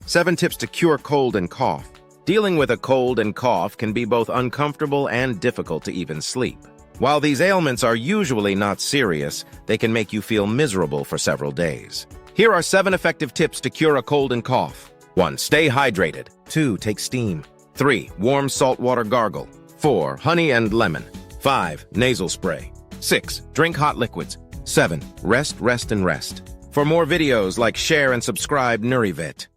7 tips to cure cold and cough. Dealing with a cold and cough can be both uncomfortable and difficult to even sleep. While these ailments are usually not serious, they can make you feel miserable for several days. Here are 7 effective tips to cure a cold and cough. 1. Stay hydrated. 2. Take steam. 3. Warm salt water gargle. 4. Honey and lemon. 5. Nasal spray. 6. Drink hot liquids. 7. Rest, rest, and rest. For more videos, like, share, and subscribe Nuri.